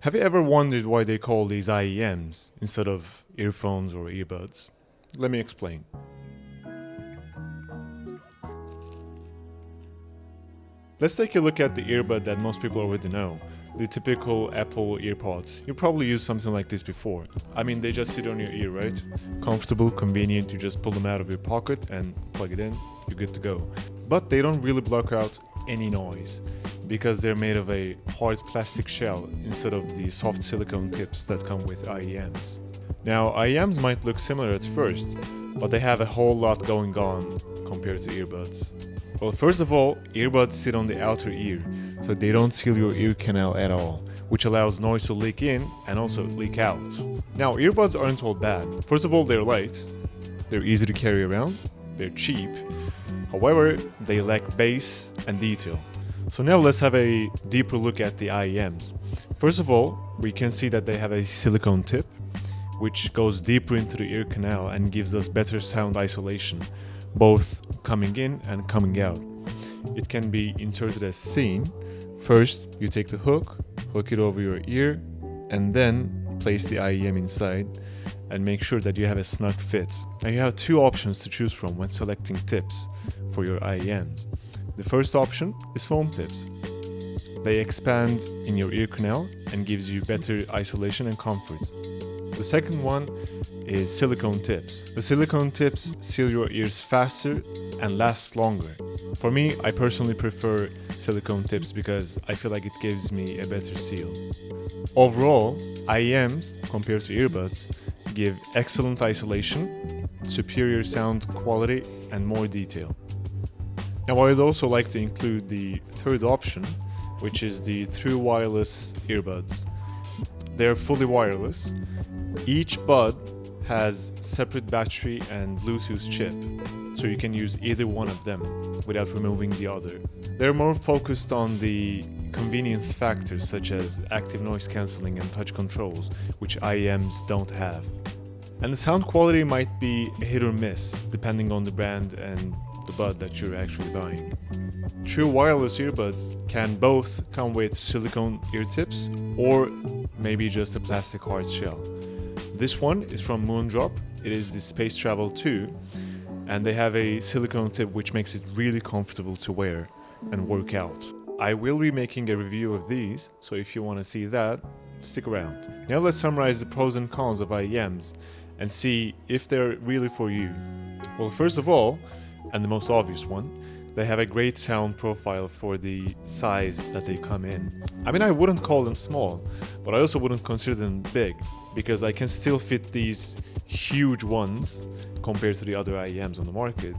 Have you ever wondered why they call these IEMs instead of earphones or earbuds? Let me explain. Let's take a look at the earbud that most people already know, the typical Apple EarPods. You probably used something like this before. I mean, they just sit on your ear, right? Comfortable, convenient, you just pull them out of your pocket and plug it in, you're good to go. But they don't really block out any noise because they're made of a hard plastic shell instead of the soft silicone tips that come with IEMs. Now, IEMs might look similar at first, but they have a whole lot going on compared to earbuds. Well, first of all, earbuds sit on the outer ear, so they don't seal your ear canal at all, which allows noise to leak in and also leak out. Now, earbuds aren't all bad. First of all, they're light, they're easy to carry around, they're cheap. However, they lack bass and detail. So now let's have a deeper look at the IEMs. First of all, we can see that they have a silicone tip, which goes deeper into the ear canal and gives us better sound isolation, both coming in and coming out. It can be inserted as seen. First, you take the hook it over your ear, and then place the IEM inside and make sure that you have a snug fit. Now you have two options to choose from when selecting tips for your IEMs. The first option is foam tips. They expand in your ear canal and gives you better isolation and comfort. The second one is silicone tips. The silicone tips seal your ears faster and last longer. For me, I personally prefer silicone tips because I feel like it gives me a better seal. Overall, IEMs, compared to earbuds, give excellent isolation, superior sound quality, and more detail. Now, I'd also like to include the third option, which is the true wireless earbuds. They're fully wireless. Each bud has separate battery and Bluetooth chip, so you can use either one of them without removing the other. They're more focused on the convenience factors such as active noise cancelling and touch controls, which IEMs don't have. And the sound quality might be a hit or miss depending on the brand and the bud that you're actually buying. True wireless earbuds can both come with silicone ear tips or maybe just a plastic hard shell. This one is from Moondrop. It is the Space Travel 2, and they have a silicone tip which makes it really comfortable to wear and work out. I will be making a review of these, so if you want to see that, stick around. Now let's summarize the pros and cons of IEMs and see if they're really for you. Well, first of all, and the most obvious one, they have a great sound profile for the size that they come in. I mean, I wouldn't call them small, but I also wouldn't consider them big, because I can still fit these huge ones compared to the other IEMs on the market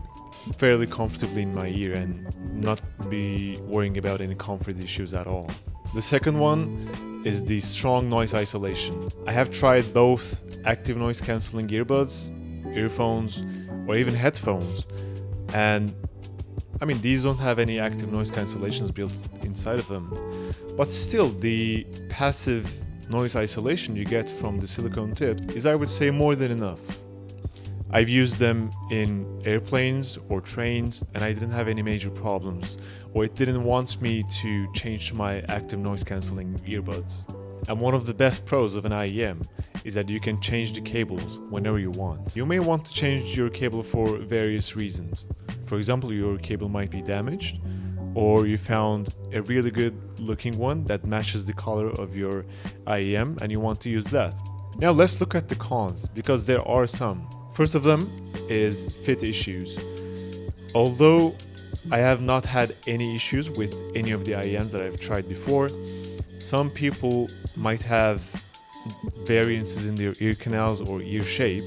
fairly comfortably in my ear and not be worrying about any comfort issues at all. The second one is the strong noise isolation. I have tried both active noise cancelling earbuds, earphones, or even headphones, and I mean, these don't have any active noise cancellations built inside of them, but still the passive noise isolation you get from the silicone tip is, I would say, more than enough. I've used them in airplanes or trains and I didn't have any major problems, or it didn't want me to change to my active noise cancelling earbuds. And one of the best pros of an IEM is that you can change the cables whenever you want. You may want to change your cable for various reasons. For example, your cable might be damaged, or you found a really good looking one that matches the color of your IEM and you want to use that. Now let's look at the cons, because there are some. First of them is fit issues. Although I have not had any issues with any of the IEMs that I've tried before, some people might have variances in their ear canals or ear shape,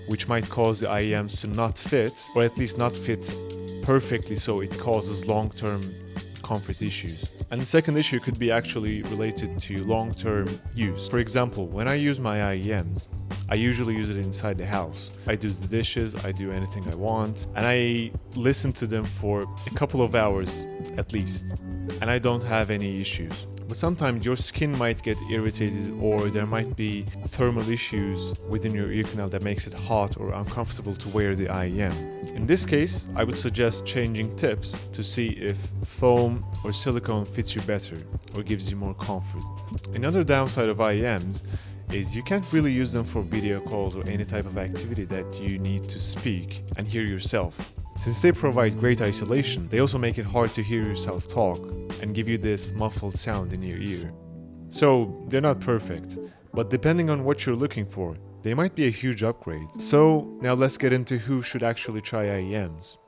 which might cause the IEMs to not fit, or at least not fit perfectly, so it causes long-term comfort issues. And the second issue could be actually related to long-term use. For example, when I use my IEMs, I usually use it inside the house. I do the dishes, I do anything I want, and I listen to them for a couple of hours at least, and I don't have any issues. But sometimes your skin might get irritated, or there might be thermal issues within your ear canal that makes it hot or uncomfortable to wear the IEM. In this case, I would suggest changing tips to see if foam or silicone fits you better or gives you more comfort. Another downside of IEMs is you can't really use them for video calls or any type of activity that you need to speak and hear yourself. Since they provide great isolation, they also make it hard to hear yourself talk and give you this muffled sound in your ear. So they're not perfect, but depending on what you're looking for, they might be a huge upgrade. So now let's get into who should actually try IEMs.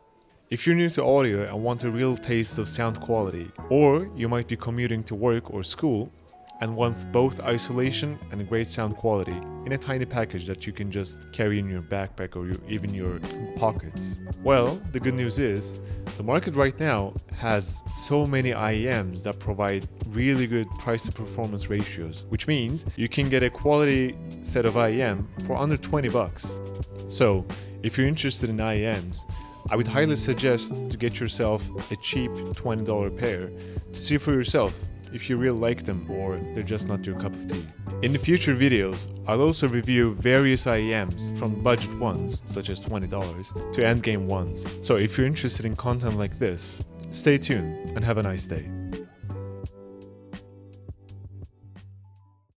If you're new to audio and want a real taste of sound quality, or you might be commuting to work or school and want both isolation and great sound quality in a tiny package that you can just carry in your backpack or even your pockets. Well, the good news is, the market right now has so many IEMs that provide really good price to performance ratios, which means you can get a quality set of IEM for under $20. So, if you're interested in IEMs, I would highly suggest to get yourself a cheap $20 pair to see for yourself if you really like them or they're just not your cup of tea. In the future videos, I'll also review various IEMs from budget ones, such as $20, to endgame ones. So if you're interested in content like this, stay tuned and have a nice day.